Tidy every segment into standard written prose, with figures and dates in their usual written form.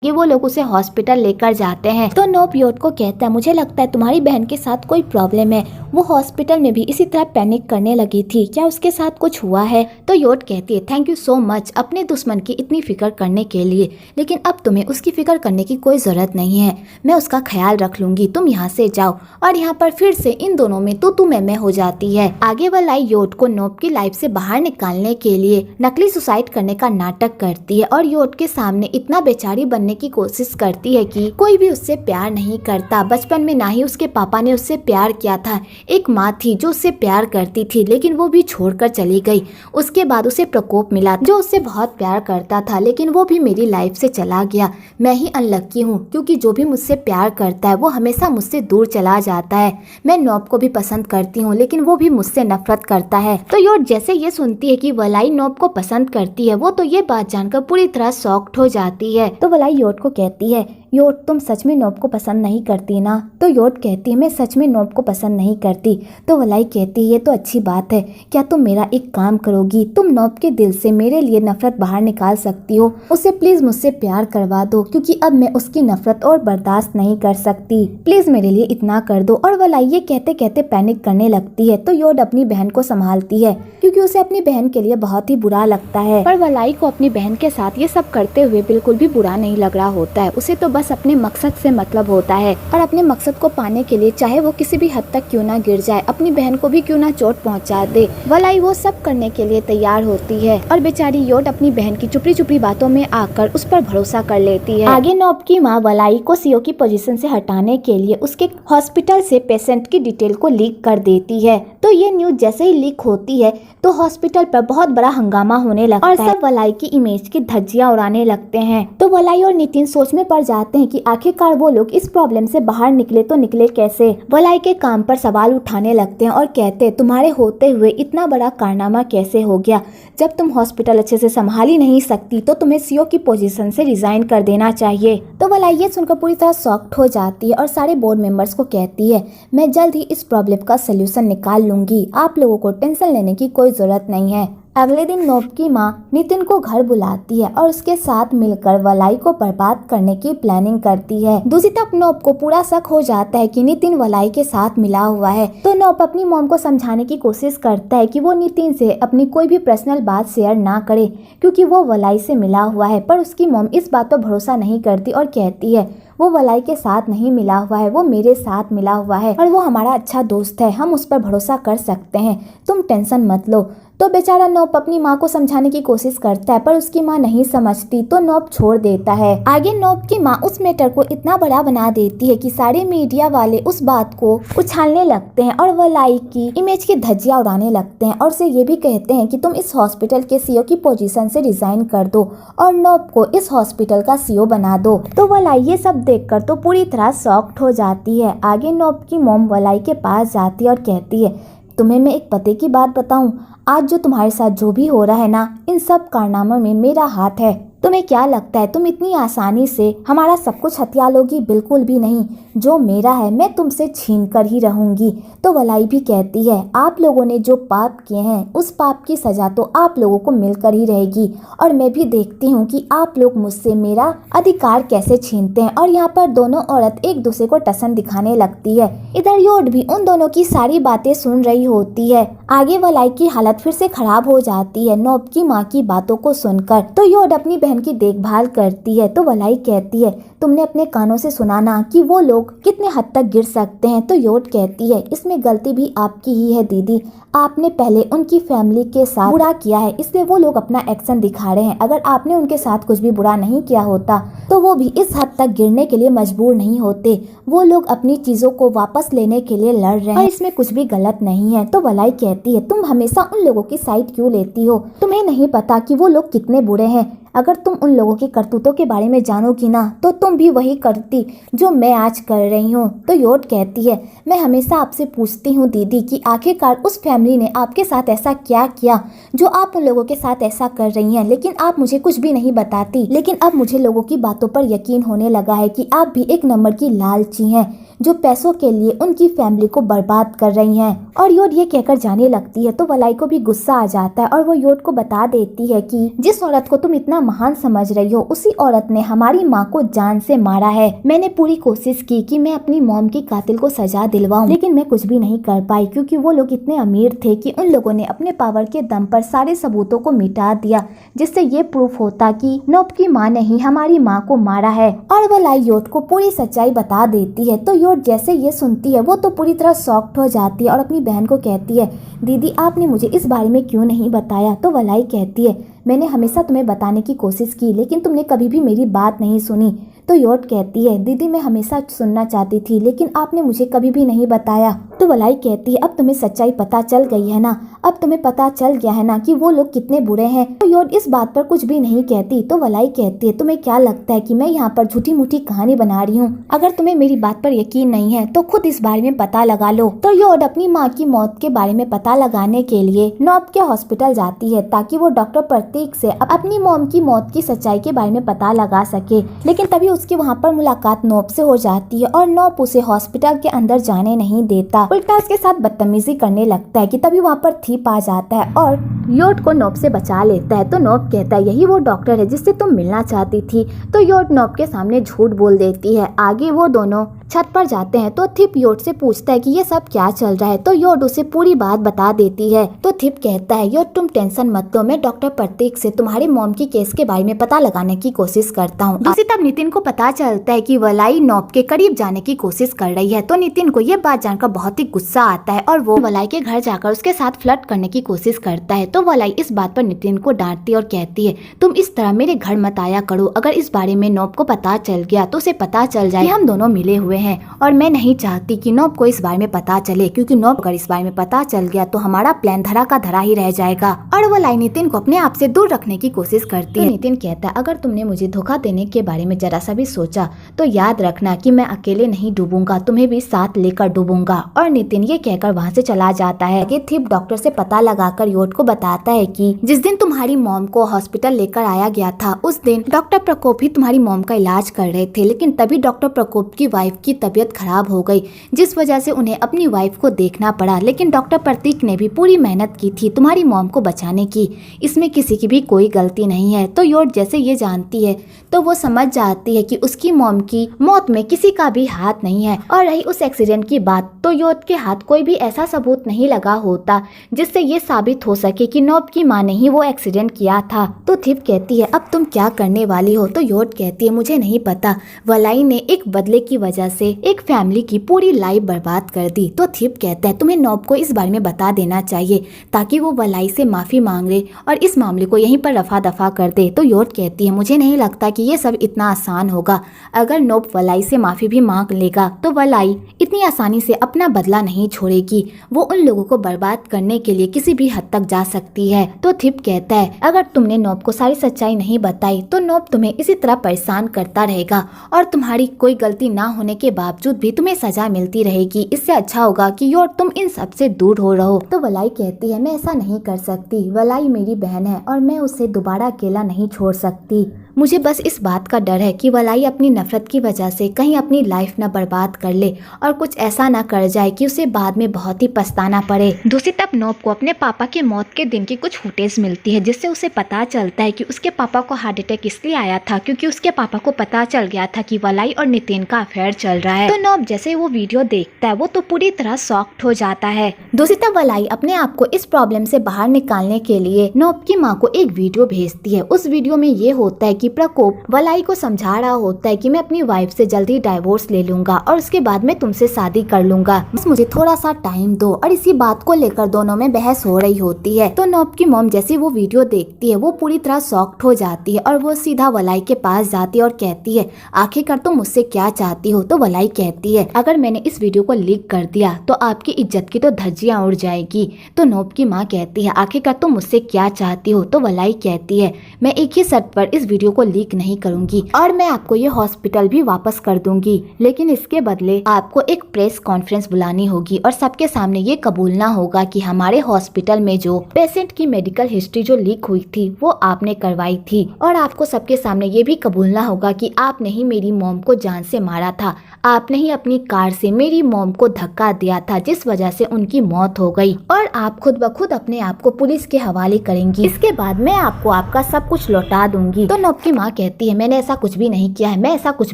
कि वो लोग उसे हॉस्पिटल लेकर जाते हैं। तो नोब योट को कहता है मुझे लगता है तुम्हारी बहन के साथ कोई प्रॉब्लम है, वो हॉस्पिटल में भी इसी तरह पैनिक करने लगी थी, क्या उसके साथ कुछ हुआ है? तो योट कहती है थैंक यू सो मच अपने दुश्मन की इतनी फिक्र करने के लिए, लेकिन अब तुम्हें उसकी फिक्र करने की कोई जरूरत नहीं है, मैं उसका ख्याल रख लूंगी, तुम यहाँ से जाओ। और यहाँ पर फिर से इन दोनों में तू मैं हो जाती है। आगे वालाई योट को नोब की लाइफ से बाहर निकालने के लिए नकली सुसाइड करने का नाटक करती है और योट के सामने इतना बेचारी बनने की कोशिश करती है कि कोई भी उससे प्यार नहीं करता। बचपन में ना ही उसके पापा ने उससे प्यार किया था, एक माँ थी जो उससे प्यार करती थी लेकिन वो भी छोड़कर चली गई। उसके बाद उसे प्रकोप मिला जो उससे बहुत प्यार करता था, लेकिन वो भी मेरी लाइफ से चला गया। मैं ही अनलक्की हूँ क्योंकि जो भी मुझसे प्यार करता है वो हमेशा मुझसे दूर चला जाता है। मैं नोब को भी पसंद करती हूँ लेकिन वो भी मुझसे नफरत करता है। तो योट जैसे ये सुनती है कि वलाई नोब को पसंद करती है, वो तो ये बात जानकर पूरी तरह शॉक्ड हो जाती है। तो वलाई योट को कहती है योट तुम सच में नोब को पसंद नहीं करती ना? तो योट कहती है मैं सच में नोब को पसंद नहीं करती। तो वलाई कहती है ये तो अच्छी बात है, क्या तुम मेरा एक काम करोगी, तुम नोब के दिल से मेरे लिए नफरत बाहर निकाल सकती हो, उसे प्लीज मुझसे प्यार करवा दो क्योंकि अब मैं उसकी नफरत और बर्दाश्त नहीं कर सकती, प्लीज मेरे लिए इतना कर दो। और वलाई ये कहते कहते पैनिक करने लगती है। तो योट अपनी बहन को संभालती है क्योंकि उसे अपनी बहन के लिए बहुत ही बुरा लगता है, पर वलाई को अपनी बहन के साथ ये सब करते हुए बिल्कुल भी बुरा नहीं लग रहा होता है। उसे तो बस अपने मकसद से मतलब होता है और अपने मकसद को पाने के लिए चाहे वो किसी भी हद तक क्यों ना गिर जाए, अपनी बहन को भी क्यों ना चोट पहुंचा दे, वलाई वो सब करने के लिए तैयार होती है। और बेचारी योट अपनी बहन की चुपड़ी चुपड़ी बातों में आकर उस पर भरोसा कर लेती है। आगे नोब की माँ वलाई को सीओ की पोजीशन से हटाने के लिए उसके हॉस्पिटल से पेशेंट की डिटेल को लीक कर देती है। तो ये न्यूज जैसे ही लीक होती है तो हॉस्पिटल पर बहुत बड़ा हंगामा होने लगता है और सब वलाई की इमेज की धज्जियां उड़ाने लगते हैं। तो वलाई और नितिन सोच में पड़ जाते हैं कि आखिरकार वो लोग इस प्रॉब्लम से बाहर निकले तो निकले कैसे। वलाई के काम पर सवाल उठाने लगते हैं और कहते हैं तुम्हारे होते हुए इतना बड़ा कारनामा कैसे हो गया, जब तुम हॉस्पिटल अच्छे से संभाल ही नहीं सकती तो तुम्हें सीओ की पोजीशन से रिजाइन कर देना चाहिए। तो वलाई ये सुनकर पूरी तरह शॉक्ड हो जाती है और सारे बोर्ड मेंबर्स को कहती है मैं जल्द ही इस प्रॉब्लम का सोल्यूशन निकाल लूंगी, आप लोगों को टेंशन लेने की कोई जरूरत नहीं है। अगले दिन नोब की माँ नितिन को घर बुलाती है और उसके साथ मिलकर वलाई को बर्बाद करने की प्लानिंग करती है। दूसरी तरफ नोब को पूरा शक हो जाता है कि नितिन वलाई के साथ मिला हुआ है। तो नोब अपनी मॉम को समझाने की कोशिश करता है कि वो नितिन से अपनी कोई भी पर्सनल बात शेयर ना करे क्योंकि वो वलाई से मिला हुआ है, पर उसकी मॉम इस बात पर भरोसा नहीं करती और कहती है वो वलाई के साथ नहीं मिला हुआ है, वो मेरे साथ मिला हुआ है और वो हमारा अच्छा दोस्त है, हम उस पर भरोसा कर सकते हैं, तुम टेंशन मत लो। तो बेचारा नोब अपनी माँ को समझाने की कोशिश करता है पर उसकी माँ नहीं समझती तो नोब छोड़ देता है। आगे नोब की माँ उस मैटर को इतना बड़ा बना देती है कि सारे मीडिया वाले उस बात को उछालने लगते हैं और वलाई की इमेज की धज्जियां उड़ाने लगते हैं और उसे ये भी कहते हैं कि तुम इस हॉस्पिटल के सीईओ की पोजीशन से रिजाइन कर दो और नोब को इस हॉस्पिटल का सीईओ बना दो। तो वलाई ये सब देखकर तो पूरी तरह शॉक्ड हो जाती है। आगे नोब की मॉम वलाई के पास जाती है और कहती है तुम्हें मैं एक पते की बात बताऊं, आज जो तुम्हारे साथ जो भी हो रहा है ना, इन सब कारनामों में मेरा हाथ है। तुम्हें क्या लगता है तुम इतनी आसानी से हमारा सब कुछ हथिया लोगी? बिल्कुल भी नहीं, जो मेरा है मैं तुमसे छीन कर ही रहूंगी। तो वलाई भी कहती है आप लोगों ने जो पाप किए हैं उस पाप की सजा तो आप लोगों को मिलकर ही रहेगी और मैं भी देखती हूँ कि आप लोग मुझसे मेरा अधिकार कैसे छीनते हैं। और यहाँ पर दोनों औरत एक दूसरे को टसन दिखाने लगती है। इधर योट भी उन दोनों की सारी बातें सुन रही होती है। आगे वलाई की हालत फिर से खराब हो जाती है नोब की माँ की बातों को सुनकर। तो योट अपनी बहन की देखभाल करती है। तो वलाई कहती है तुमने अपने कानों से सुना ना कि वो लोग कितने हद तक गिर सकते हैं। तो योट कहती है इसमें गलती भी आपकी ही है दीदी, आपने पहले उनकी फैमिली के साथ बुरा किया है इसलिए वो लोग अपना एक्शन दिखा रहे हैं। अगर आपने उनके साथ कुछ भी बुरा नहीं किया होता तो वो भी इस हद तक गिरने के लिए मजबूर नहीं होते। वो लोग अपनी चीजों को वापस लेने के लिए लड़ रहे हैं और इसमें कुछ भी गलत नहीं है। तो वलाई कहती है तुम हमेशा उन लोगों की साइड क्यों लेती हो? तुम्हें नहीं पता कि वो लोग कितने बुरे हैं? अगर तुम उन लोगों की करतूतों के बारे में जानोगी ना तो तुम भी वही करती जो मैं आज कर रही हूँ। तो योट कहती है मैं हमेशा आपसे पूछती हूँ दीदी कि आखिरकार उस फैमिली ने आपके साथ ऐसा क्या किया जो आप उन लोगों के साथ ऐसा कर रही हैं, लेकिन आप मुझे कुछ भी नहीं बताती। लेकिन अब मुझे लोगों की बातों पर यकीन होने लगा है कि आप भी एक नंबर की लालची हैं जो पैसों के लिए उनकी फैमिली को बर्बाद कर रही हैं। और योट ये कहकर जाने लगती है तो वलाई को भी गुस्सा आ जाता है और वो योट को बता देती है कि जिस औरत को तुम इतना महान समझ रही हो, उसी औरत ने हमारी माँ को जान से मारा है। मैंने पूरी कोशिश की कि मैं अपनी मॉम की कातिल को सजा दिलवाऊं, लेकिन मैं कुछ भी नहीं कर पाई क्योंकि वो लोग इतने अमीर थे कि उन लोगों ने अपने पावर के दम पर सारे सबूतों को मिटा दिया, जिससे ये प्रूफ होता कि नोप की माँ ने ही हमारी माँ को मारा है। और वलाई योट को पूरी सच्चाई बता देती है। तो योट जैसे ये सुनती है वो तो पूरी तरह शॉक्ड हो जाती है और अपनी बहन को कहती है, दीदी आपने मुझे इस बारे में क्यों नहीं बताया। तो वलाई कहती है, मैंने हमेशा तुम्हें बताने की कोशिश की लेकिन तुमने कभी भी मेरी बात नहीं सुनी। तो योट कहती है, दीदी मैं हमेशा सुनना चाहती थी लेकिन आपने मुझे कभी भी नहीं बताया। तो वलाई कहती है, अब तुम्हें सच्चाई पता चल गई है ना, अब तुम्हें पता चल गया है ना कि वो लोग कितने बुरे हैं। तो योट इस बात पर कुछ भी नहीं कहती। तो वलाई कहती है, तुम्हें क्या लगता है कि मैं यहाँ पर झूठी मूठी कहानी बना रही हूँ? अगर तुम्हें मेरी बात पर यकीन नहीं है तो खुद इस बारे में पता लगा लो। तो योट अपनी माँ की मौत के बारे में पता लगाने के लिए नॉब के हॉस्पिटल जाती है ताकि वो डॉक्टर प्रतीक से अपनी मॉम की मौत की सच्चाई के बारे में पता लगा सके। लेकिन तभी उसकी वहाँ पर मुलाकात नॉब से हो जाती है और नॉब उसे हॉस्पिटल के अंदर जाने नहीं देता, उल्टा उसके साथ बदतमीजी करने लगता है कि तभी वहाँ पर थीप आ जाता है और योट को नॉब से बचा लेता है। तो नॉब कहता है, यही वो डॉक्टर है जिससे तुम मिलना चाहती थी। तो योट नॉब के सामने झूठ बोल देती है। आगे वो दोनों छत पर जाते हैं तो थिप योट से पूछता है कि ये सब क्या चल रहा है। तो योट उसे पूरी बात बता देती है। तो थिप कहता है, योट तुम टेंशन मत लो, मैं डॉक्टर प्रतीक से तुम्हारे मॉम की केस के बारे में पता लगाने की कोशिश करता हूँ। दूसरी तरफ नितिन को पता चलता है कि वलाई नॉब के करीब जाने की कोशिश कर रही है। तो नितिन को ये बात जानकर बहुत ही गुस्सा आता है और वो वलाई के घर जाकर उसके साथ फ्लर्ट करने की कोशिश करता है। तो वलाई इस बात पर नितिन को डांटती और कहती है, तुम इस तरह मेरे घर मत आया करो, अगर इस बारे में नॉब को पता चल गया तो उसे पता चल जाए हम दोनों मिले हुए हैं और मैं नहीं चाहती कि नॉब को इस बारे में पता चले, क्योंकि नॉब अगर इस बारे में पता चल गया तो हमारा प्लान धरा का धरा ही रह जाएगा। और वलाई नितिन को अपने आप से दूर रखने की कोशिश करती है। नितिन कहता है, अगर तुमने मुझे धोखा देने के बारे में जरा सा भी सोचा तो याद रखना कि मैं अकेले नहीं डूबूंगा, तुम्हें भी साथ लेकर डूबूंगा। और नितिन ये कहकर वहाँ से चला जाता है। थिप डॉक्टर से पता लगाकर योट को बताता है कि जिस दिन तुम्हारी मॉम को हॉस्पिटल लेकर आया गया था उस दिन डॉक्टर प्रकोप ही तुम्हारी मॉम का इलाज कर रहे थे, लेकिन तभी डॉक्टर प्रकोप की वाइफ की तबीयत खराब हो गई जिस वजह से उन्हें अपनी वाइफ को देखना पड़ा। लेकिन डॉक्टर प्रतीक ने भी पूरी मेहनत की थी तुम्हारी मॉम को बचाने की, इसमें किसी की भी कोई गलती नहीं है। तो योट जैसे ये जानती है तो वो समझ जाती है कि उसकी मॉम की मौत में किसी का भी हाथ नहीं है। और रही उस एक्सीडेंट की बात, तो योट के हाथ कोई भी ऐसा सबूत नहीं लगा होता जिससे ये साबित हो सके कि नॉब की माँ ने ही वो एक्सीडेंट किया था। तो थिप कहती है, अब तुम क्या करने वाली हो? तो योट कहती है, मुझे नहीं पता, वलाई ने एक बदले की वजह से एक फैमिली की पूरी लाइफ बर्बाद कर दी। तो थिप कहता है, तुम्हें नॉब को इस बारे में बता देना चाहिए ताकि वो वलाई से माफी मांग ले और इस मामले को यहीं पर रफा दफा कर दे। तो योट कहती है, मुझे नहीं लगता कि ये सब इतना आसान होगा। अगर नॉब वलाई से माफी भी मांग लेगा तो वलाई इतनी आसानी से अपना बदला नहीं छोड़ेगी, वो उन लोगों को बर्बाद करने के लिए किसी भी हद तक जा सकती है। तो थिप कहता है, अगर तुमने नॉब को सारी सच्चाई नहीं बताई तो नॉब तुम्हें इसी तरह परेशान करता रहेगा और तुम्हारी कोई गलती ना होने के बावजूद भी तुम्हें सजा मिलती रहेगी। इससे अच्छा होगा कि योट तुम इन सब से दूर हो रहो। तो वलाई कहती है, मैं ऐसा नहीं कर सकती, वलाई मेरी बहन है और मैं उसे दोबारा अकेला नहीं छोड़ सकती। मुझे बस इस बात का डर है कि वलाई अपनी नफरत की वजह से कहीं अपनी लाइफ न बर्बाद कर ले और कुछ ऐसा ना कर जाए कि उसे बाद में बहुत ही पछताना पड़े। दूसरी तरफ नॉब को अपने पापा के मौत के दिन की कुछ फुटेज मिलती है जिससे उसे पता चलता है कि उसके पापा को हार्ट अटैक इसलिए आया था क्योंकि उसके पापा को पता चल गया था कि वलाई और नितिन का अफेयर चल रहा है। तो नॉब जैसे वो वीडियो देखता है वो तो पूरी तरह शॉक्ड हो जाता है। दूसरी तरफ वलाई अपने आप को इस प्रॉब्लम से बाहर निकालने के लिए नॉब की माँ को एक वीडियो भेजती है। उस वीडियो में ये होता है कि प्रकोप वलाई को समझा रहा होता है कि मैं अपनी वाइफ से जल्दी डाइवोर्स ले लूंगा और उसके बाद मैं तुमसे शादी कर लूंगा, बस मुझे थोड़ा सा टाइम दो। और इसी बात को लेकर दोनों में बहस हो रही होती है। तो नॉब की मॉम जैसी वो वीडियो देखती है वो पूरी तरह शॉक्ड हो जाती है और वो सीधा वलाई के पास जाती है और कहती है, आखिरकार तुम मुझसे क्या चाहती हो? तो वलाई कहती है, अगर मैंने इस वीडियो को लीक कर दिया तो आपकी इज्जत की तो धज्जियां उड़ जाएगी। तो नॉब की माँ कहती है, आखिरकार तुम मुझसे क्या चाहती हो? तो वलाई कहती है, मैं एक ही शर्त पर इस वीडियो वीडियो को लीक नहीं करूंगी और मैं आपको ये हॉस्पिटल भी वापस कर दूंगी, लेकिन इसके बदले आपको एक प्रेस कॉन्फ्रेंस बुलानी होगी और सबके सामने ये कबूलना होगा कि हमारे हॉस्पिटल में जो पेशेंट की मेडिकल हिस्ट्री जो लीक हुई थी वो आपने करवाई थी, और आपको सबके सामने ये भी कबूलना होगा कि आपने ही मेरी मॉम को जान से मारा था, आपने ही अपनी कार से मेरी मॉम को धक्का दिया था जिस वजह से उनकी मौत हो गई, और आप खुद ब खुद अपने आप को पुलिस के हवाले करेंगी। इसके बाद मैं आपको आपका सब कुछ लौटा दूंगी। तो नोब की माँ कहती है मैंने ऐसा कुछ भी नहीं किया है, मैं ऐसा कुछ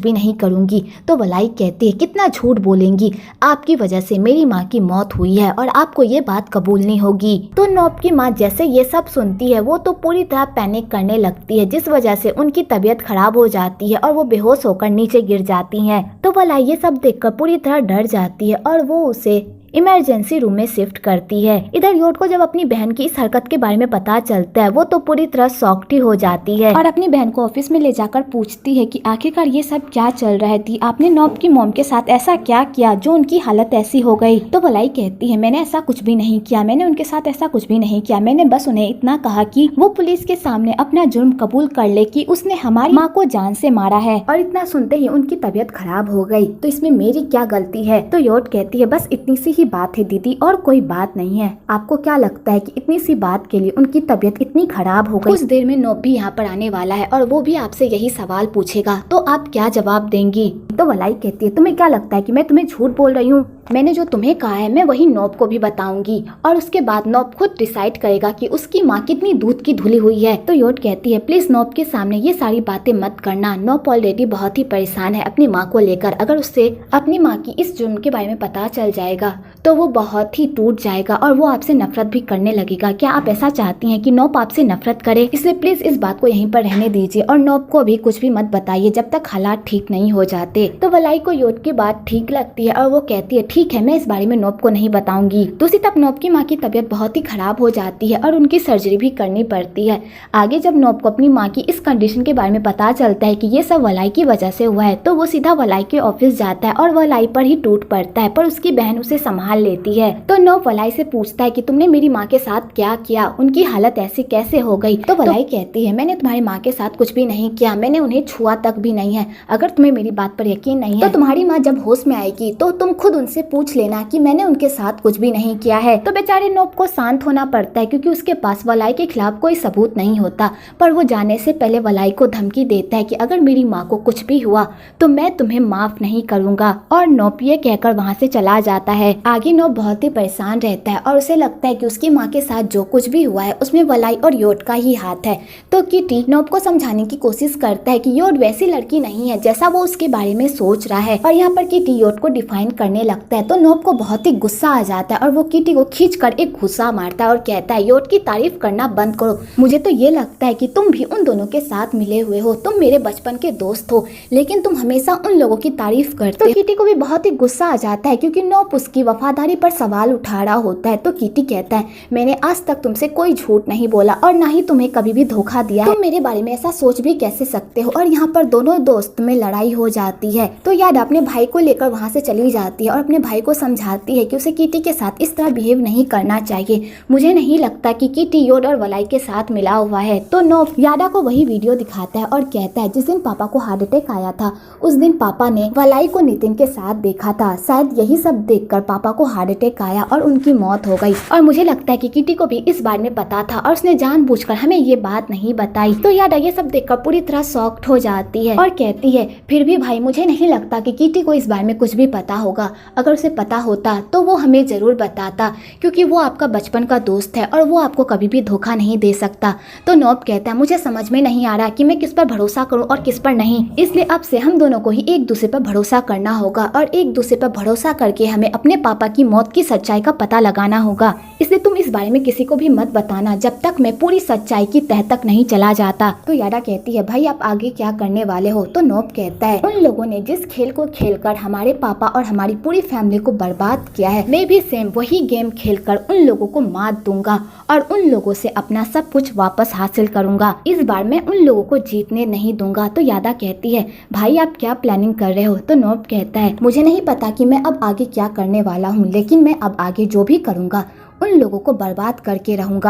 भी नहीं करूंगी। तो वलाई कहती है कितना झूठ बोलेंगी, आपकी वजह से मेरी माँ की मौत हुई है और आपको ये बात कबूलनी होगी। तो नोब की माँ जैसे ये सब सुनती है वो तो पूरी तरह पैनिक करने लगती है, जिस वजह से उनकी तबीयत खराब हो जाती है और वो बेहोश होकर नीचे गिर जाती हैं। तो वलाई ये सब देखकर पूरी तरह डर जाती है और वो उसे इमरजेंसी रूम में शिफ्ट करती है। इधर योट को जब अपनी बहन की इस हरकत के बारे में पता चलता है वो तो पूरी तरह शॉक्ड ही हो जाती है और अपनी बहन को ऑफिस में ले जाकर पूछती है कि आखिरकार ये सब क्या चल रहा थी, आपने नोब की मॉम के साथ ऐसा क्या किया जो उनकी हालत ऐसी हो गई। तो वलाई कहती है मैंने ऐसा कुछ भी नहीं किया, मैंने उनके साथ ऐसा कुछ भी नहीं किया, मैंने बस उन्हें इतना कहा कि वो पुलिस के सामने अपना जुर्म कबूल कर ले कि उसने हमारी माँ को जान से मारा है, और इतना सुनते ही उनकी तबीयत खराब हो गई, तो इसमें मेरी क्या गलती है। तो योट कहती है बस इतनी सी ही बात है दीदी और कोई बात नहीं है, आपको क्या लगता है कि इतनी सी बात के लिए उनकी तबीयत इतनी खराब हो गई। कुछ देर में नोब भी यहाँ पर आने वाला है और वो भी आपसे यही सवाल पूछेगा, तो आप क्या जवाब देंगी। तो वलाई कहती है तुम्हें क्या लगता है कि मैं तुम्हें झूठ बोल रही हूँ, मैंने जो तुम्हें कहा है मैं वही नोब को भी बताऊंगी और उसके बाद नोब खुद डिसाइड करेगा कि उसकी माँ कितनी दूध की धुली हुई है। तो योट कहती है प्लीज नोब के सामने ये सारी बातें मत करना, नोब ऑलरेडी बहुत ही परेशान है अपनी माँ को लेकर, अगर उससे अपनी माँ की इस जुर्म के बारे में पता चल जाएगा तो वो बहुत ही टूट जाएगा और वो आपसे नफरत भी करने लगेगा। क्या आप ऐसा चाहती हैं कि नोब आपसे नफरत करे, इसलिए प्लीज इस बात को यहीं पर रहने दीजिए और नोब को भी कुछ भी मत बताइए जब तक हालात ठीक नहीं हो जाते। तो वलाई को योट की बात ठीक लगती है और वो कहती है ठीक है मैं इस बारे में नोब को नहीं बताऊंगी। दूसरी तरफ नोब की माँ की तबीयत बहुत ही खराब हो जाती है और उनकी सर्जरी भी करनी पड़ती है। आगे जब नोब को अपनी माँ की इस कंडीशन के बारे में पता चलता है कि ये सब वलाई की वजह से हुआ है तो वो सीधा वलाई के ऑफिस जाता है और वलाई पर ही टूट पड़ता है, पर उसकी बहन उसे संभाल लेती है। तो नोब वलाई से पूछता है कि तुमने मेरी माँ के साथ क्या किया, उनकी हालत ऐसी कैसे हो गई। तो वलाई कहती है मैंने तुम्हारी माँ के साथ कुछ भी नहीं किया, मैंने उन्हें छुआ तक भी नहीं है, अगर तुम्हें मेरी बात पर यकीन नहीं है तो तुम्हारी माँ जब होश में आएगी तो तुम खुद उनसे पूछ लेना कि मैंने उनके साथ कुछ भी नहीं किया है। तो बेचारे नोब को शांत होना पड़ता है क्योंकि उसके पास वलाई के खिलाफ कोई सबूत नहीं होता, पर वो जाने से पहले वलाई को धमकी देता है कि अगर मेरी माँ को कुछ भी हुआ तो मैं तुम्हें माफ नहीं करूंगा, और नोब ये कहकर वहाँ से चला जाता है। आगे नोब बहुत ही परेशान रहता है और उसे लगता है कि उसकी माँ के साथ जो कुछ भी हुआ है उसमें वलाई और योट का ही हाथ है। तो किटी नोब को समझाने की कोशिश करता है कि योट वैसी लड़की नहीं है जैसा वो उसके बारे में सोच रहा है, और यहाँ पर किटी योट को डिफाइन करने लगता है। तो नोब को बहुत ही गुस्सा आ जाता है और वो किटी को खींचकर एक घुसा मारता है और कहता है योट की तारीफ करना बंद करो, मुझे तो ये लगता है कि तुम भी उन दोनों के साथ मिले हुए हो, तुम मेरे बचपन के दोस्त हो लेकिन तुम हमेशा उन लोगों की तारीफ करते हो। तो किटी को भी बहुत ही गुस्सा आ जाता है क्योंकि नोब उसकी वफादारी पर सवाल उठा रहा होता है। तो किटी कहता है मैंने आज तक तुमसे कोई झूठ नहीं बोला और ना ही तुम्हें कभी भी धोखा दिया, तुम मेरे बारे में ऐसा सोच भी कैसे सकते हो। और यहाँ पर दोनों दोस्त में लड़ाई हो जाती है। तो याद अपने भाई को लेकर वहाँ से चली जाती है और अपने भाई को समझाती है कि उसे किटी के साथ इस तरह बिहेव नहीं करना चाहिए, मुझे नहीं लगता कि किटी योट और वलाई के साथ मिला हुआ है। तो नोब यादा को वही वीडियो दिखाता है और कहता है जिस दिन पापा को हार्ट अटैक आया था उस दिन पापा ने वलाई को नितिन के साथ देखा था, शायद यही सब देखकर पापा को हार्ट अटैक आया और उनकी मौत हो गई, और मुझे लगता है कि किटी को भी इस बारे में पता था और उसने जानबूझकर हमें ये बात नहीं बताई। तो यादा ये सब देखकर पूरी तरह शॉक्ड हो जाती है और कहती है फिर भी भाई मुझे नहीं लगता कि किटी को इस बारे में कुछ भी पता होगा, अगर उसे पता होता तो वो हमें जरूर बताता क्योंकि वो आपका बचपन का दोस्त है और वो आपको कभी भी धोखा नहीं दे सकता। तो नोब कहता है मुझे समझ में नहीं आ रहा कि मैं किस पर भरोसा करूं और किस पर नहीं, इसलिए अब से हम दोनों को ही एक दूसरे पर भरोसा करना होगा और एक दूसरे पर भरोसा करके हमें अपने पापा की मौत की सच्चाई का पता लगाना होगा, इसलिए तुम इस बारे में किसी को भी मत बताना जब तक मैं पूरी सच्चाई की तह तक नहीं चला जाता। तो यादा कहती है भाई आप आगे क्या करने वाले हो। तो नोब कहता है उन लोगों ने जिस खेल को खेलकर हमारे पापा और हमारी पूरी फैमिली को बर्बाद किया है, मैं भी सेम वही गेम खेलकर उन लोगों को मात दूंगा और उन लोगों से अपना सब कुछ वापस हासिल करूंगा, इस बार मैं उन लोगों को जीतने नहीं दूंगा। तो यादा कहती है भाई आप क्या प्लानिंग कर रहे हो। तो नोब कहता है मुझे नहीं पता कि मैं अब आगे क्या करने वाला हूँ, लेकिन मैं अब आगे जो भी करूँगा उन लोगों को बर्बाद करके रहूंगा।